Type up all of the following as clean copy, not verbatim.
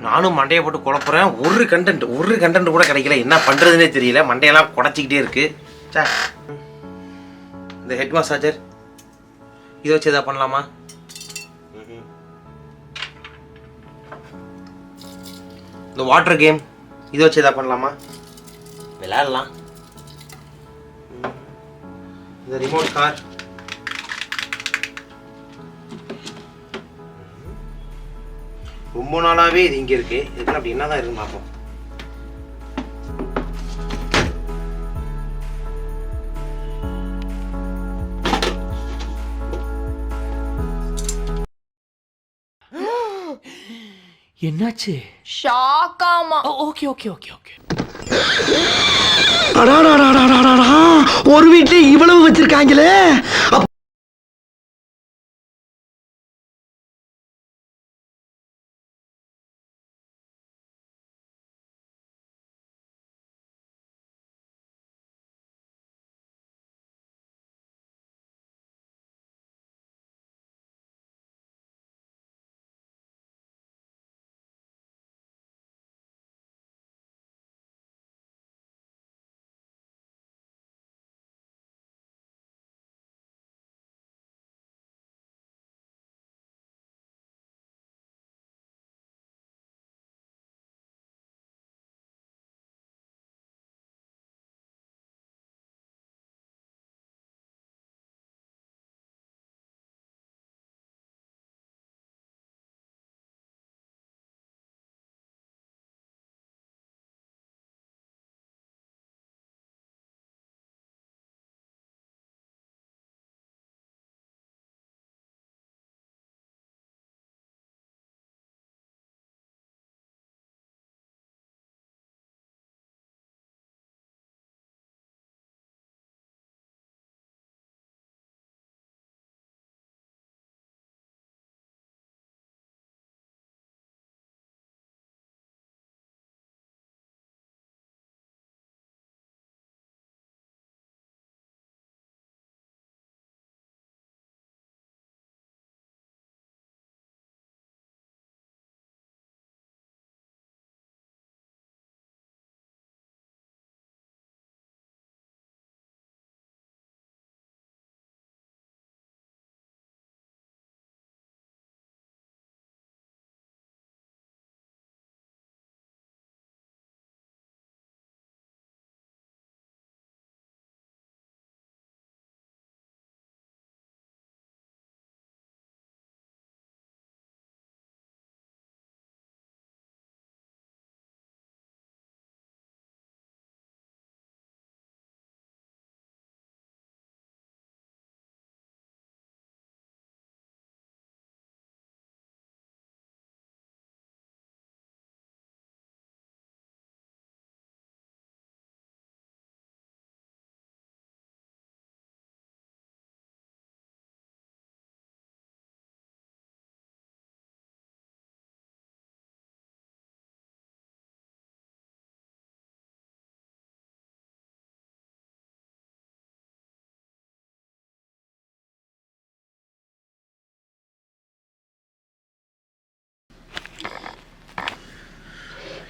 நானும் மண்டையை போட்டு குழப்புறேன். ஒரு கண்டென்ட் கூட கிடைக்கல. என்ன பண்ணுறதுனே தெரியல. மண்டையெல்லாம் குடச்சிக்கிட்டே இருக்கு. சே, இந்த ஹெட் மசாஜர் இதை வச்சு எதாவது பண்ணலாமா? இந்த வாட்டர் கேம் இதை வச்சு எதாவது பண்ணலாமா? விளையாடலாம். இந்த ரிமோட் கார், ரொம்ப நாளாகவே இது இங்கே இருக்குது. இதுக்கு அப்படி என்ன தான் இருக்குன்னு பார்ப்போம். என்னாச்சு? ஷாக்காமா. Okay okay okay okay. ஒரு வீட்டுல இவ்வளவு வச்சிருக்காங்களே.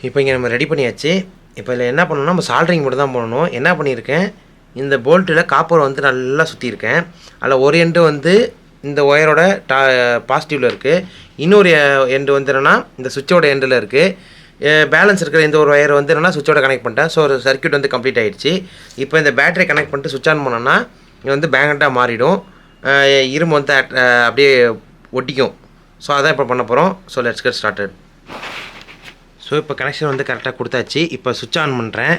இப்போ இங்கே நம்ம ரெடி பண்ணியாச்சு. இப்போ இதில் என்ன பண்ணணும்னா நம்ம சால்ட்ரிங் மட்டும் தான் பண்ணணும். என்ன பண்ணியிருக்கேன், இந்த போல்ட்டில் காப்பர் வந்து நல்லா சுற்றியிருக்கேன். அதில் ஒரு எண்டு வந்து இந்த ஒயரோட பாசிட்டிவில் இருக்குது, இன்னொரு எண்டு வந்து என்னென்னா இந்த சுவிட்சோட எண்டில் இருக்குது. பேலன்ஸ் இருக்கிற இந்த ஒரு ஒயர் வந்து என்னென்னா சுவிட்சோட கனெக்ட் பண்ணிட்டேன். ஸோ ஒரு சர்க்யூட் வந்து கம்ப்ளீட் ஆகிடுச்சு. இப்போ இந்த பேட்டரி கனெக்ட் பண்ணிட்டு சுவிட்ச் ஆன் பண்ணோன்னா இது வந்து பேங்கட்டாக மாறிடும். இரும்பு வந்து அப்படியே ஒட்டிக்கும். ஸோ அதான் இப்போ பண்ண போகிறோம். So let's get started. So இப்போ கனெக்ஷன் வந்து கரெக்டாக கொடுத்தாச்சு. இப்போ சுவிட்ச் ஆன் பண்ணுறேன்.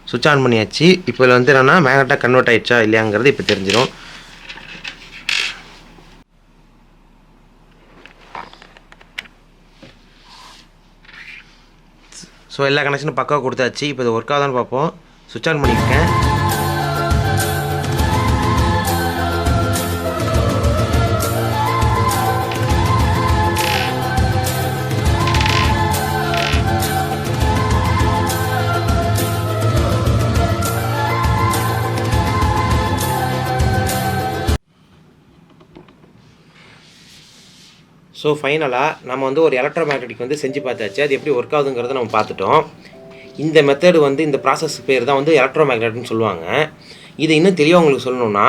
சுவிட்ச் ஆன் பண்ணியாச்சு. இப்போ இதில் வந்து என்னென்னா மேக்னட்டாக கன்வெர்ட் ஆகிடுச்சா இல்லையாங்கிறது இப்போ தெரிஞ்சிடும். ஸோ எல்லா கனெக்ஷனும் பக்காவாக கொடுத்தாச்சு. இப்போ இது ஒர்க் ஆகுதான்னு பார்ப்போம். சுவிட்ச் ஆன் பண்ணியிருக்கேன். ஸோ ஃபைனலாக நம்ம வந்து ஒரு எலக்ட்ரோ மேக்னெட்டிக் வந்து செஞ்சு பார்த்தாச்சு. அது எப்படி ஒர்க் ஆகுதுங்கிறத நம்ம பார்த்துட்டோம். இந்த மெத்தடு வந்து இந்த ப்ராசஸ் பேர் தான் வந்து எலக்ட்ரோ மேக்னெட்னு சொல்லுவாங்க. இது இன்னும் தெளிவாக உங்களுக்கு சொல்லணும்னா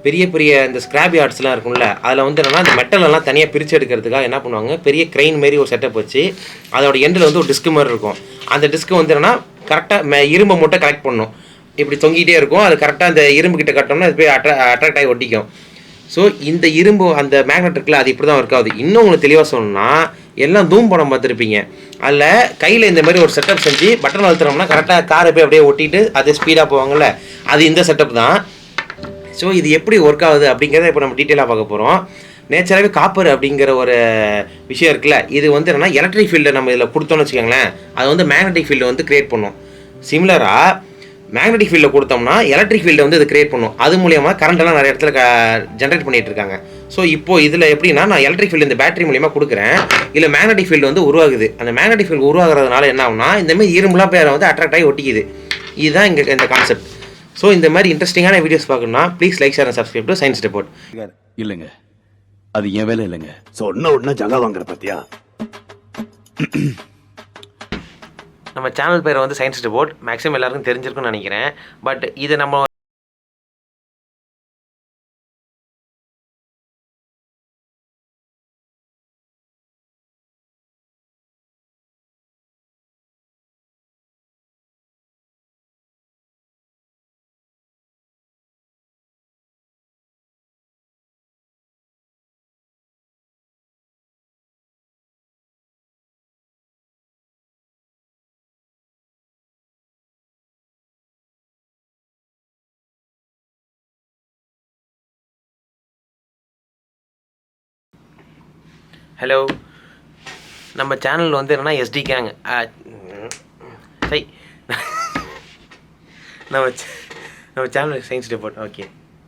பெரிய பெரிய இந்த ஸ்கிராப் யார்ட்ஸ்லாம் இருக்கும்ல, அதில் வந்து என்னென்னா இந்த மெட்டலெல்லாம் தனியாக பிரித்து எடுக்கிறதுக்காக என்ன பண்ணுவாங்க, பெரிய க்ரெயின் மாரி ஒரு செட்டப் வச்சு அதோட எண்டில் வந்து ஒரு டிஸ்க் மாதிரி இருக்கும். அந்த டிஸ்க்கு வந்து என்னென்னா கரெக்டாக இரும்பை மட்டும் கலெக்ட் பண்ணணும். இப்படி தொங்கிட்டே இருக்கும். அது கரெக்டாக அந்த இரும்பு கிட்ட கட்டோம்னா அது போய் அட்ராக்ட் ஆகி ஒட்டிக்கும். ஸோ இந்த இரும்பு அந்த மேக்னெட் இருக்குல்ல, அது இப்படி தான் ஒர்க் ஆகுது. இன்னும் உங்களுக்கு தெளிவாக சொல்லணும்னா எல்லாம் தூம் படம் பார்த்துருப்பீங்க. அதில் கையில் இந்த மாதிரி ஒரு செட்டப் செஞ்சு பட்டன் அழுத்துறோம்னா கரெக்டாக காரை போய் அப்படியே ஒட்டிட்டு அது ஸ்பீடாக போவாங்கள்ல, அது இந்த செட்டப் தான். ஸோ இது எப்படி ஒர்க் ஆகுது அப்படிங்கிறத இப்போ நம்ம டீட்டெயிலாக பார்க்க போகிறோம். நேச்சராகவே காப்பர் அப்படிங்கிற ஒரு விஷயம் இருக்குல்ல, இது வந்து என்னென்னா எலக்ட்ரிக் ஃபீல்டை நம்ம இதில் கொடுத்தோன்னு வச்சுக்கோங்களேன், அது வந்து மேக்னெட்டிக் ஃபீல்டை வந்து கிரியேட் பண்ணும். சிமிலராக மேக்னெட்டிக் ஃபீல்டை கொடுத்தோம்னா எலக்ட்ரிக் ஃபீல்டை வந்து அது கிரியேட் பண்ணும். அது மூலியமாக கரண்ட்டெல்லாம் நிறைய இடத்துல ஜென்ரேட் பண்ணிகிட்டு இருக்காங்க. ஸோ இப்போது இதில் எப்படின்னா நான் எலக்ட்ரிக் ஃபீல்டு இந்த பேட்டரி மூலியமாக கொடுக்குறேன், இல்லை மேக்னெட்டிக் ஃபீல்டு வந்து உருவாகுது. அந்த மேக்னெட்டிக் ஃபீல்டு உருவாகிறதுனால என்ன ஆகுனா இந்தமாதிரி இரும்புலாம் பேரை வந்து அட்ராக்ட் ஆகி ஒட்டிக்குது. இதுதான் இங்கே இந்த கான்செப்ட். ஸோ இந்த மாதிரி இன்ட்ரெஸ்டிங்கான வீடியோஸ் பார்க்கணும்னா please like share and subscribe to science report. இல்லைங்க, அது என் வேலை இல்லைங்க. சொன்ன உடனே ஜகா வாங்குற பத்தியா? நம்ம சேனல் பேர் வந்து சயின்ஸ் ரிப்போர்ட் மேக்ஸிமம் எல்லாருக்கும் தெரிஞ்சிருக்கும்னு நினைக்கிறேன். பட் இதை நம்ம ஹலோ, நம்ம சேனல் வந்து என்னென்னா எஸ்டி கேங் சரி நம்ம சேனல் சயின்ஸ் ரிப்போர்ட். ஓகே.